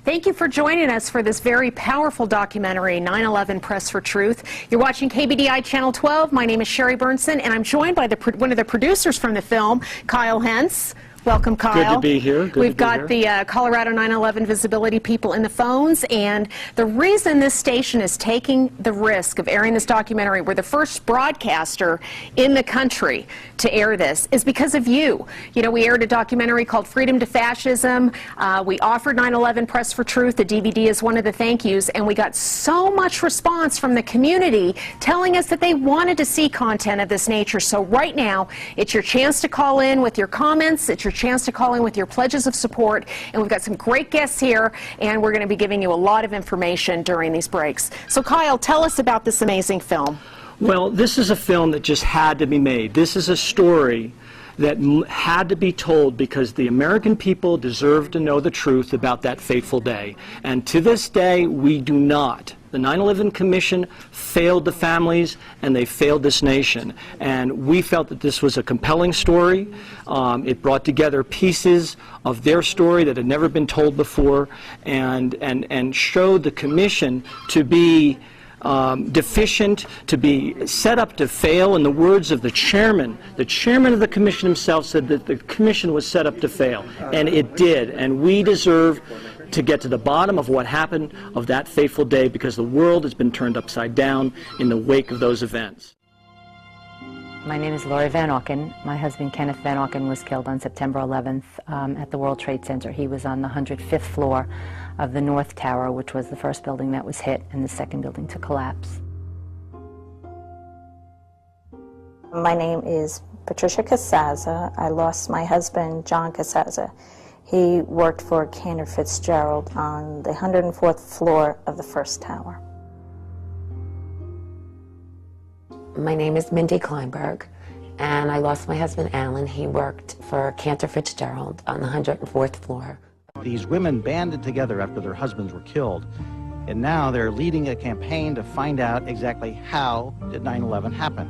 Thank you for joining us for this very powerful documentary, 9/11 Press for Truth. You're watching KBDI Channel 12. My name is Sherry Burnson, and I'm joined by one of the producers from the film, Kyle Hentz. Welcome, Kyle. Good to be here. We've got the Colorado 9/11 visibility people in the phones, and the reason this station is taking the risk of airing this documentary, we're the first broadcaster in the country to air this, is because of you. You know, we aired a documentary called Freedom to Fascism. We offered 9/11 Press for Truth. The DVD is one of the thank yous, and we got so much response from the community telling us that they wanted to see content of this nature. So right now, it's your chance to call in with your comments. It's your chance to call in with your pledges of support, and we've got some great guests here, and we're going to be giving you a lot of information during these breaks. So Kyle, tell us about this amazing film. Well, this is a film that just had to be made. This is a story that had to be told because the American people deserve to know the truth about that fateful day. And to this day, we do not. The 9/11 Commission failed the families, and they failed this nation. And we felt that this was a compelling story. It brought together pieces of their story that had never been told before, and showed the Commission to be deficient, to be set up to fail. In the words of the chairman of the Commission himself said that the Commission was set up to fail, and it did. And we deserve to get to the bottom of what happened of that fateful day, because the world has been turned upside down in the wake of those events. My name is Laurie Van Auken. My husband Kenneth Van Auken was killed on September 11th at the World Trade Center. He was on the 105th floor of the North Tower, which was the first building that was hit and the second building to collapse. My name is Patricia Casaza. I lost my husband, John Casaza. He worked for Cantor Fitzgerald on the 104th floor of the first tower. My name is Mindy Kleinberg, and I lost my husband, Alan. He worked for Cantor Fitzgerald on the 104th floor. These women banded together after their husbands were killed, and now they're leading a campaign to find out exactly how did 9/11 happen.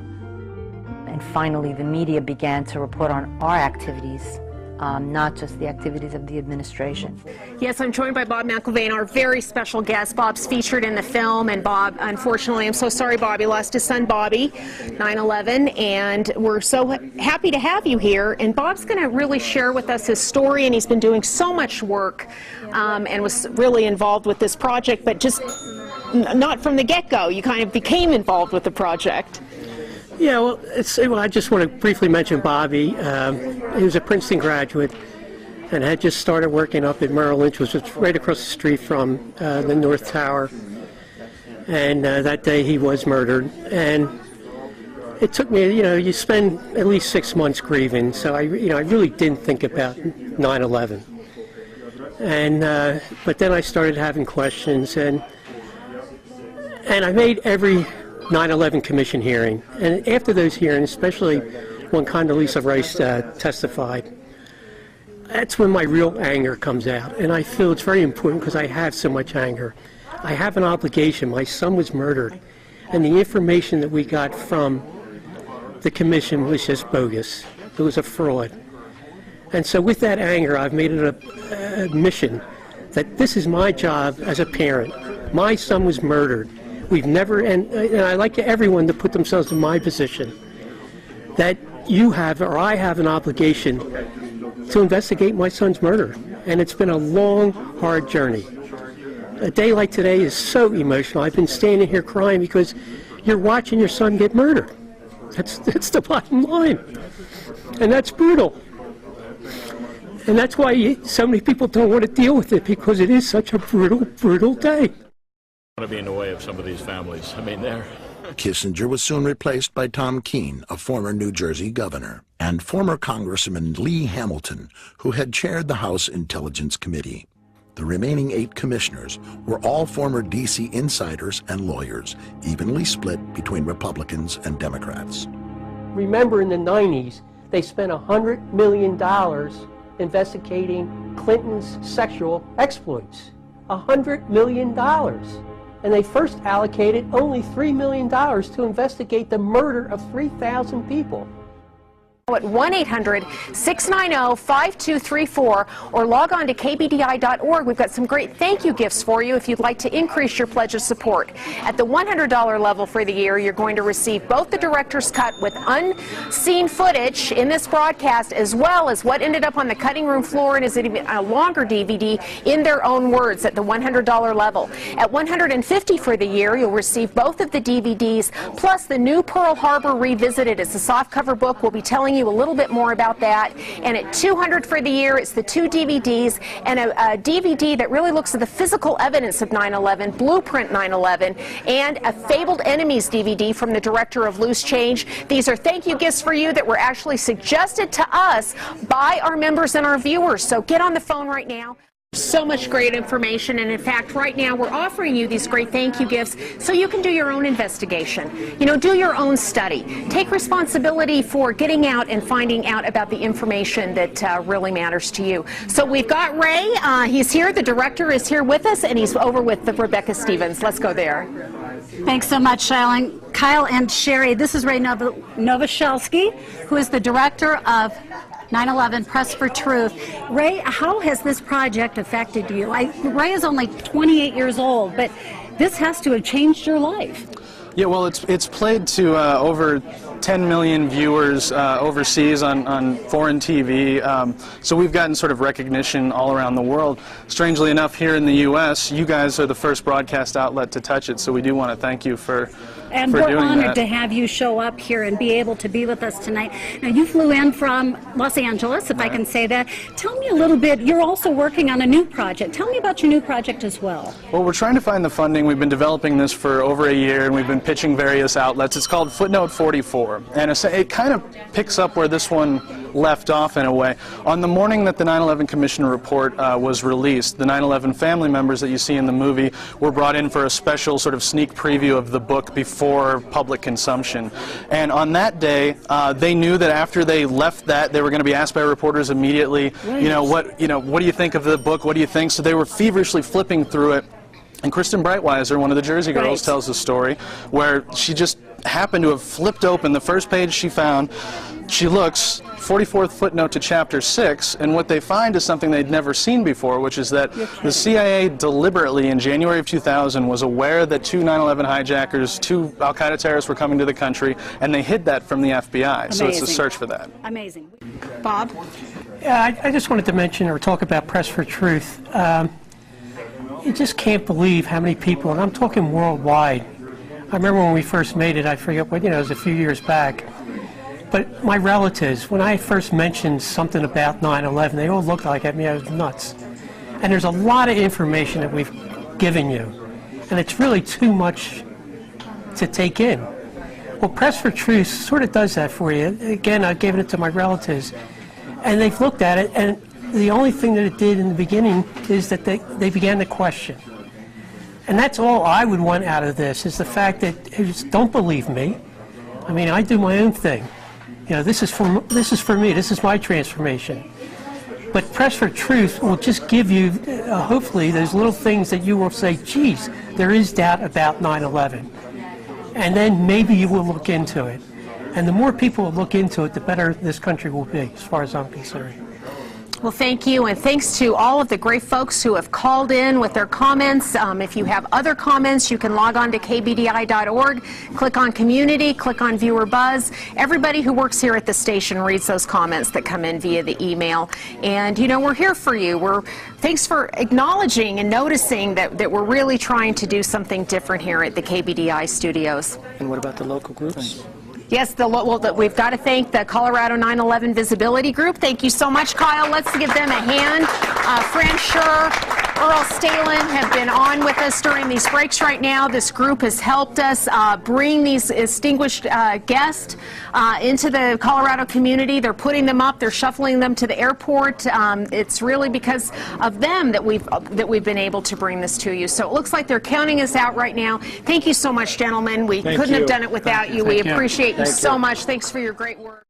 And finally, the media began to report on our activities, not just the activities of the administration. Yes, I'm joined by Bob McIlvaine, our very special guest. Bob's featured in the film, and Bob, unfortunately, I'm so sorry, Bob, he lost his son, Bobby, 9/11, and we're so happy to have you here. And Bob's going to really share with us his story, and he's been doing so much work and was really involved with this project, but just not from the get-go. You kind of became involved with the project. Yeah, well, I just want to briefly mention Bobby. He was a Princeton graduate and had just started working up at Merrill Lynch, which was right across the street from the North Tower. And that day he was murdered. And it took me, you spend at least 6 months grieving. So I really didn't think about 9/11. And but then I started having questions, and I made every 9/11 Commission hearing, and after those hearings, especially when Condoleezza Rice testified, that's when my real anger comes out, and I feel it's very important because I have so much anger. I have an obligation. My son was murdered, and the information that we got from the Commission was just bogus. It was a fraud. And so with that anger, I've made it a mission that this is my job as a parent. My son was murdered. We've never, and I like everyone to put themselves in my position, that you have, or I have, an obligation to investigate my son's murder. And it's been a long, hard journey. A day like today is so emotional. I've been standing here crying because you're watching your son get murdered. That's the bottom line. And that's brutal. And that's why so many people don't want to deal with it, because it is such a brutal, brutal day. I want to be in the way of some of these families. I mean, they're... Kissinger was soon replaced by Tom Keene, a former New Jersey governor, and former Congressman Lee Hamilton, who had chaired the House Intelligence Committee. The remaining 8 commissioners were all former D.C. insiders and lawyers, evenly split between Republicans and Democrats. Remember, in the 90s, they spent $100 million investigating Clinton's sexual exploits. $100 million. And they first allocated only $3 million to investigate the murder of 3,000 people. at 1-800-690-5234 or log on to kbdi.org. We've got some great thank you gifts for you if you'd like to increase your pledge of support. At the $100 level for the year, you're going to receive both the director's cut with unseen footage in this broadcast, as well as what ended up on the cutting room floor and is even a longer DVD in their own words at the $100 level. At $150 for the year, you'll receive both of the DVDs plus the new Pearl Harbor Revisited. It's a softcover book. We'll be telling you a little bit more about that. And at $200 for the year, it's the 2 DVDs and a DVD that really looks at the physical evidence of 9/11, Blueprint 9/11, and a Fabled Enemies DVD from the director of Loose Change. These are thank you gifts for you that were actually suggested to us by our members and our viewers. So get on the phone right now. So much great information, and in fact right now we're offering you these great thank you gifts so you can do your own investigation. You know, do your own study. Take responsibility for getting out and finding out about the information that really matters to you. So we've got Ray, he's here, the director is here with us, and he's over with Rebecca Stevens. Let's go there. Thanks so much, Kyle and Sherry. This is Ray Novoselsky, who is the director of 9/11 Press for Truth. Ray, how has this project affected you? Ray is only 28 years old, but this has to have changed your life. Yeah, well, it's played to over 10 million viewers overseas on foreign TV. So we've gotten sort of recognition all around the world. Strangely enough, here in the U.S., you guys are the first broadcast outlet to touch it, so we do want to thank you for And we're honored to have you show up here and be able to be with us tonight. Now, you flew in from Los Angeles, if I can say that. Tell me a little bit, you're also working on a new project. Tell me about your new project as well. Well, we're trying to find the funding. We've been developing this for over a year, and we've been pitching various outlets. It's called Footnote 44, and it kind of picks up where this one left off in a way. On the morning that the 9/11 Commission report was released, the 9/11 family members that you see in the movie were brought in for a special sort of sneak preview of the book before public consumption. And on that day, they knew that after they left that, they were going to be asked by reporters immediately, what do you think of the book? What do you think? So they were feverishly flipping through it. And Kristen Breitweiser, one of the Jersey Girls, tells a story where she just happened to have flipped open the first page she found. She looks, 44th footnote to Chapter 6, and what they find is something they'd never seen before, which is that the CIA deliberately, in January of 2000, was aware that 2 9/11 hijackers, 2 al-Qaeda terrorists were coming to the country, and they hid that from the FBI. Amazing. So it's a search for that. Amazing. Bob? Yeah, I just wanted to mention or talk about Press for Truth. You just can't believe how many people, and I'm talking worldwide. I remember when we first made it, I forget what, it was a few years back. But my relatives, when I first mentioned something about 9/11, they all looked like at me I was nuts. And there's a lot of information that we've given you, and it's really too much to take in. Well, Press for Truth sort of does that for you. Again, I've given it to my relatives, and they've looked at it, and the only thing that it did in the beginning is that they began to question. And that's all I would want out of this, is the fact that don't believe me. I mean, I do my own thing. This is for me. This is my transformation. But Press for Truth will just give you, hopefully, those little things that you will say, geez, there is doubt about 9/11. And then maybe you will look into it. And the more people will look into it, the better this country will be, as far as I'm concerned. Well, thank you, and thanks to all of the great folks who have called in with their comments. If you have other comments, you can log on to kbdi.org, click on Community, click on Viewer Buzz. Everybody who works here at the station reads those comments that come in via the email. And, we're here for you. Thanks for acknowledging and noticing that we're really trying to do something different here at the KBDI studios. And what about the local groups? Yes, we've got to thank the Colorado 9/11 Visibility Group. Thank you so much, Kyle. Let's give them a hand. Fran Schur, Earl Stalin have been on with us during these breaks right now. This group has helped us bring these distinguished guests into the Colorado community. They're putting them up. They're shuffling them to the airport. It's really because of them that we've been able to bring this to you. So it looks like they're counting us out right now. Thank you so much, gentlemen. We couldn't have done it without you. We appreciate you so much. Thanks for your great work.